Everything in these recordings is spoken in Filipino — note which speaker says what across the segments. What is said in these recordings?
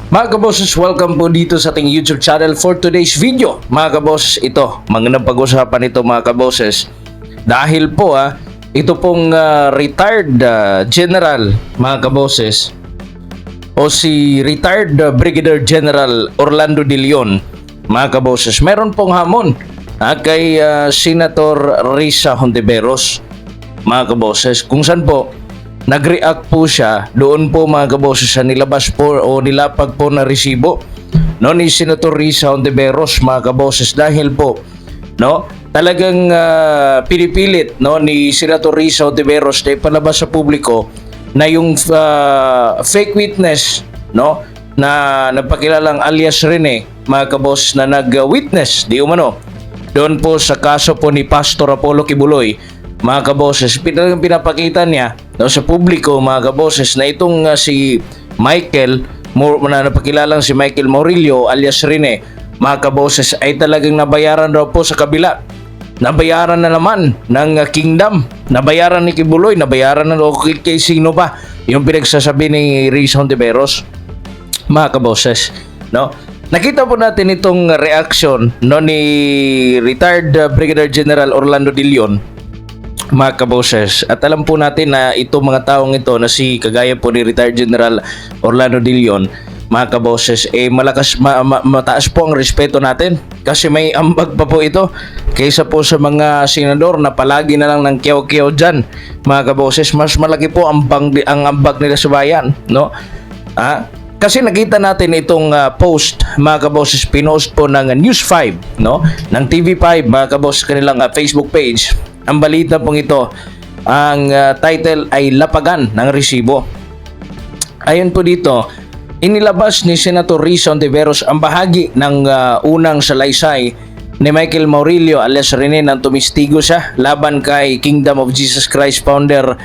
Speaker 1: Mga kaboses, welcome po dito sa ating YouTube channel for today's video. Mga kaboses, ito, magandang pag-usapan ito mga kaboses. Dahil po ito pong retired general mga kaboses o si retired Brigadier General Orlando De Leon mga kaboses. Meron pong hamon kay Senator Risa Hontiveros mga kaboses. Kung saan po nag-react po siya doon po mga kaboses sa nilabas po o nilapag po na resibo ni Senator Risa Hontiveros mga kaboses, dahil po talagang pinipilit ni Senator Risa Hontiveros na ipalabas sa publiko na yung fake witness na nagpakilalang alias Rene mga kaboses na nag-witness di umano doon po sa kaso po ni Pastor Apollo Kibuloy mga kaboses. Pinapakita niya sa publiko mga kaboses na itong si Michael na napakilalang si Michael Morillo alias Rene mga kaboses ay talagang nabayaran daw po sa kabila. Nabayaran na naman ng Kingdom, nabayaran ni Kibuloy, nabayaran na kay sino ba yung pinagsasabi ni Risa Hontiveros mga kaboses. Nakita po natin itong reaction ni retired Brigadier General Orlando De Leon mga kaboses, at alam po natin na itong mga taong ito na si kagaya po ni retired General Orlando De Leon mga kaboses mataas po ang respeto natin kasi may ambag pa po ito kaysa po sa mga senador na palagi na lang ng kiyaw-kiyaw dyan mga kaboses. Mas malaki po ang ambag nila sa bayan kasi nakita natin itong post mga kaboses, pinost po ng News 5 ng TV5 mga kaboses, kanilang Facebook page. Ang balita pong ito, ang title ay Lapagan ng Resibo. Ayon po dito, inilabas ni Senator Risa Hontiveros ang bahagi ng unang salaysay ni Michael Morillo alias Rene nang tumistigo siya laban kay Kingdom of Jesus Christ founder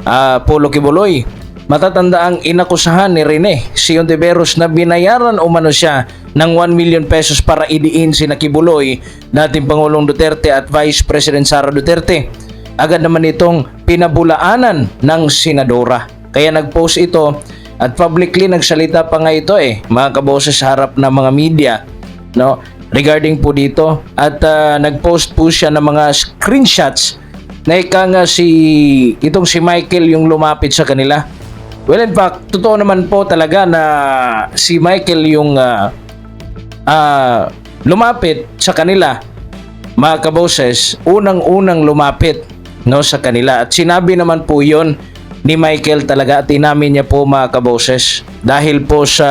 Speaker 1: Apollo Kibuloy. Matatanda ang inakusahan ni Rene si Hontiveros na binayaran umano siya ng 1 million pesos para idiin si Kibuloy, dating Pangulong Duterte at Vice President Sara Duterte. Agad naman itong pinabulaanan ng senadora. Kaya nag-post ito at publicly nagsalita pa nga ito mga kaboses sa harap ng mga media regarding po dito, at nag-post po siya ng mga screenshots na ika nga itong si Michael yung lumapit sa kanila. Well, in fact, totoo naman po talaga na si Michael yung lumapit sa kanila mga kaboses, unang-unang lumapit sa kanila, at sinabi naman po yon ni Michael talaga at inamin niya po mga kaboses, dahil po sa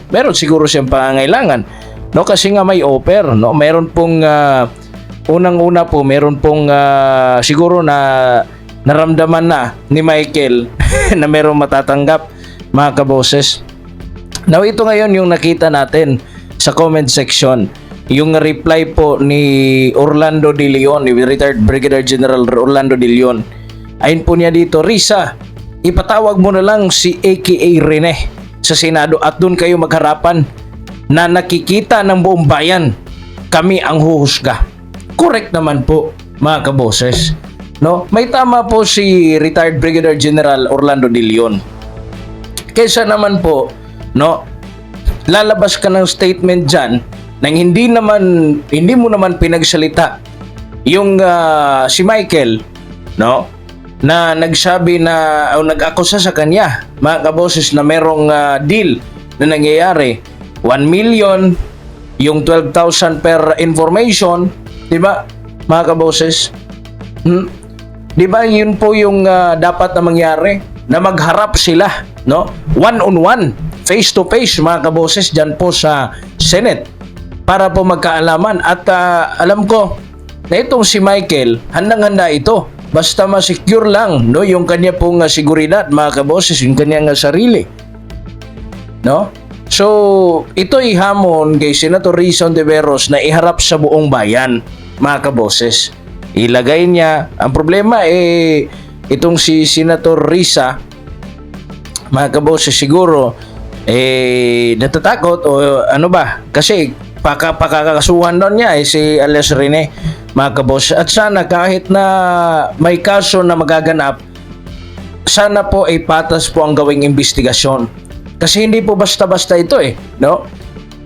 Speaker 1: meron siguro siyang pangangailangan kasi nga may offer meron pong unang-una po meron pong siguro na naramdaman na ni Michael na merong matatanggap mga kaboses. Now ito ngayon yung nakita natin sa comment section, yung reply po ni Orlando De Leon, ni retired Brigadier General Orlando De Leon. Ayun po niya dito, Risa, ipatawag mo na lang si AKA Rene sa Senado at doon kayo magharapan na nakikita ng buong bayan, kami ang huhusga. Correct naman po mga kaboses. May tama po si retired Brigadier General Orlando De Leon. Kaysa naman po lalabas ka ng statement dyan nang hindi mo naman pinagsalita yung si Michael na nagsabi na o nag-akusa sa kanya mga kaboses na merong deal na nangyayari 1 million, yung 12,000 per information, di ba mga kaboses? Di ba yun po yung dapat na mangyari, na magharap sila one-on-one, face-to-face mga kaboses dyan po sa Senate para po magkaalaman. At alam ko na itong si Michael handang-handa ito basta ma-secure lang yung kanya pong seguridad mga kaboses, yung kanyang sarili So ito'y hamon kay Senator Risa Hontiveros na iharap sa buong bayan mga kaboses. Ilagay niya, ang problema itong si Senator Risa mga kaboses siguro natatakot o ano ba, kasi pakakasuhan doon niya si alias Rene mga kaboses. At sana kahit na may kaso na magaganap, sana po ay patas po ang gawing investigasyon Kasi hindi po basta-basta ito no?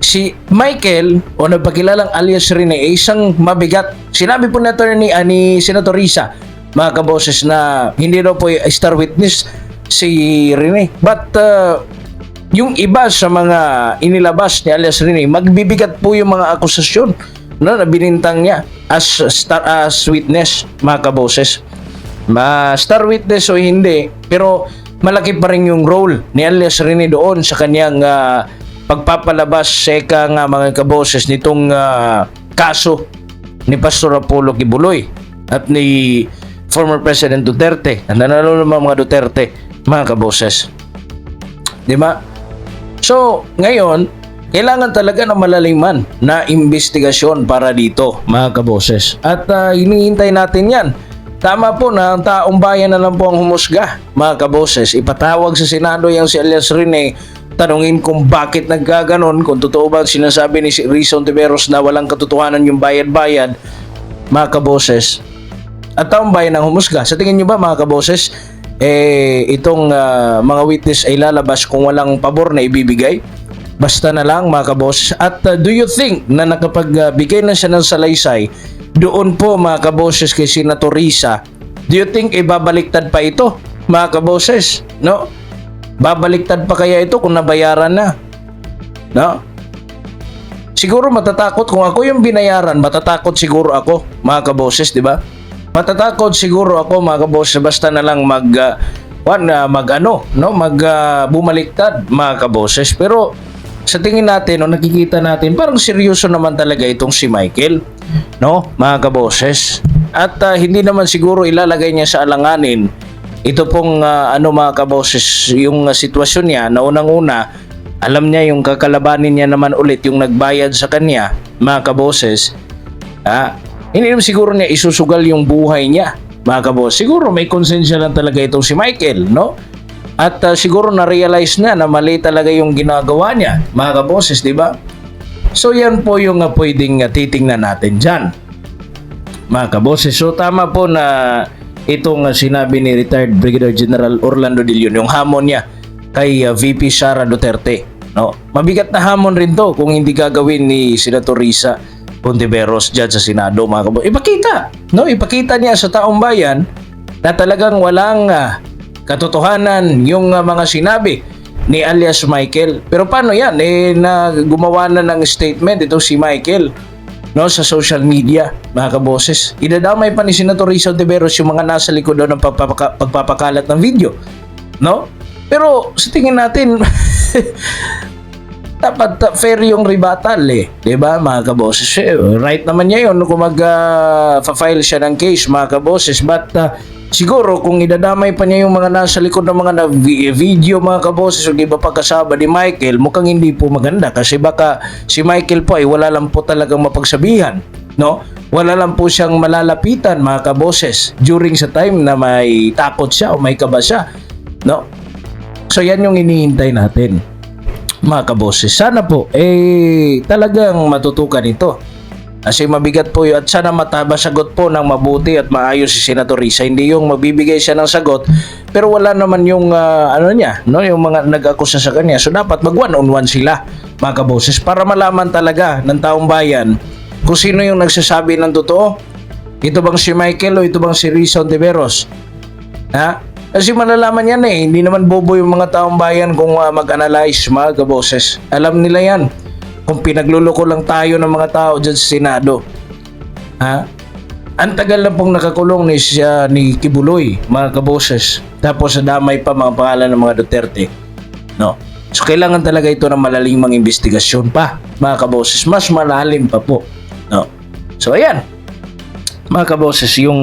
Speaker 1: Si Michael, o nagpakilalang alias Rene, ay isang mabigat. Sinabi po nato ni Senator Risa, mga kaboses, na hindi daw po star witness si Rene. But yung iba sa mga inilabas ni alias Rene, magbibigat po yung mga akusasyon, no, na binintang niya as witness, mga kaboses. Star witness o hindi, pero malaki pa rin yung role ni alias Rene doon sa kanyang pagpapalabas seka nga, mga kaboses, nitong kaso ni Pastor Apollo Kibuloy at ni former President Duterte. Nanalo naman mga Duterte, mga kaboses. Di ba? So, ngayon, kailangan talaga ng malaliman na investigasyon para dito, mga kaboses. At hinihintay natin yan. Tama po na ang taong bayan na lang po ang humusga, mga kaboses. Ipatawag sa Senado yung si alias Rene, tanungin kung bakit nagkaganon, kung totoo ba sinasabi ni Risa Ontiveros na walang katotohanan yung bayad-bayad, mga kaboses. At taong bayan ang humusga. Sa tingin nyo ba, mga kaboses, itong mga witness ay lalabas kung walang pabor na ibibigay? Basta na lang, mga kaboses. At do you think na nakapagbigay na siya ng salaysay doon po, mga kaboses, kay Senator Risa, do you think ibabaliktad pa ito, mga kaboses? No? Babaliktad pa kaya ito kung nabayaran na? No? Siguro matatakot, kung ako yung binayaran, matatakot siguro ako, mga kaboses, di ba? Matatakot siguro ako, mga kaboses, basta na lang bumaliktad, mga kaboses. Pero sa tingin natin, o nakikita natin, parang seryoso naman talaga itong si Michael, no, mga kaboses. At hindi naman siguro ilalagay niya sa alanganin ito pong mga kaboses, yung sitwasyon niya na unang-una, alam niya yung kakalabanin niya naman ulit yung nagbayad sa kanya, mga kaboses. Hindi naman siguro niya isusugal yung buhay niya, mga kaboses. Siguro may konsensya lang talaga itong si Michael, no? At siguro na-realize na mali talaga yung ginagawa niya, mga kaboses, di ba? So yan po yung pwedeng titingnan natin dyan, mga kaboses. So tama po na itong sinabi ni retired Brigadier General Orlando De Leon, yung hamon niya kay VP Sara Duterte, no? Mabigat na hamon rin to kung hindi gagawin ni Senator Risa Ontiveros dyan sa Senado, mga kaboses. Ipakita niya sa taong bayan na talagang walang katotohanan yung mga sinabi ni alias Michael. Pero paano yan? Na gumawa na ng statement ito si Michael, no, sa social media, mga kaboses. Idadamay pa ni Senator Risa Ontiveros yung mga nasa likod daw ng pagpapakalat ng video, no? Pero sa tingin natin dapat fair yung rebuttal, di ba, mga kaboses? Right naman niya yun kung mag-file siya ng case, mga kaboses. But siguro kung idadamay pa niya yung mga nasa likod ng mga video, mga kaboses, o iba pa kasama ni Michael, mukhang hindi po maganda. Kasi baka si Michael po ay wala lang po talagang mapagsabihan, no? Wala lang po siyang malalapitan, mga kaboses, during sa time na may takot siya o may kaba siya, no? So yan yung hinihintay natin, mga kaboses. Sana po talagang matutukan ito. Kasi mabigat po yun, at sana masagot po ng mabuti at maayos si Senator Risa. Hindi yung magbibigay siya ng sagot pero wala naman yung yung mga nag-akusa sa kanya. So dapat mag one-on-one sila, mga kaboses, para malaman talaga ng taong bayan kung sino yung nagsasabi ng totoo. Ito bang si Michael o ito bang si Risa Ontiveros? Kasi malalaman yan hindi naman bobo yung mga taong bayan kung mag-analyze, mga kaboses. Alam nila yan kung pinagluloko lang tayo ng mga tao dyan sa Senado. Ang tagal na pong nakakulong ni Kibuloy, mga kaboses. Tapos nadamay pa mga pangalan ng mga Duterte, no? So kailangan talaga ito ng malalimang investigasyon pa, mga kaboses. Mas malalim pa po, no? So ayan, mga kaboses, yung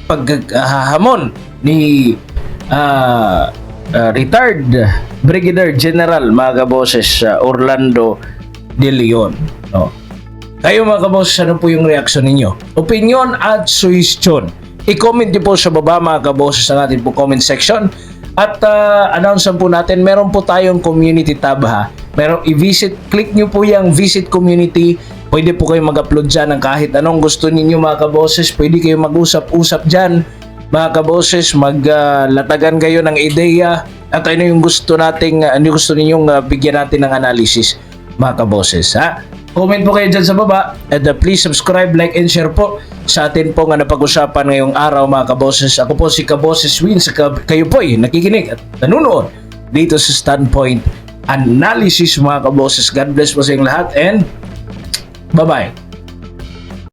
Speaker 1: paghahamon ni retired Brigadier General, mga kaboses, Orlando De Leon, no? Kayo, mga kaboses, ano po yung reaksyon ninyo? Opinion at suggestion, i-comment niyo po sa baba, mga kaboses, sa ating po comment section. At announce po natin, meron po tayong community tab, click nyo po yung visit community. Pwede po kayong mag-upload dyan ng kahit anong gusto ninyo, mga kaboses. Pwede kayong mag-usap-usap dyan, mga kaboses. Maglatagan kayo ng ideya At ano yung gusto nating, ano yung gusto ninyong bigyan natin ng analysis, mga kaboses, ha? Comment po kayo dyan sa baba and please subscribe, like, and share po sa atin po nga napag-usapan ngayong araw, mga kaboses. Ako po si Kaboses Wins. Kayo po ay nakikinig at nanonood dito sa Standpoint Analysis, mga kaboses. God bless po sa inyong lahat and bye-bye.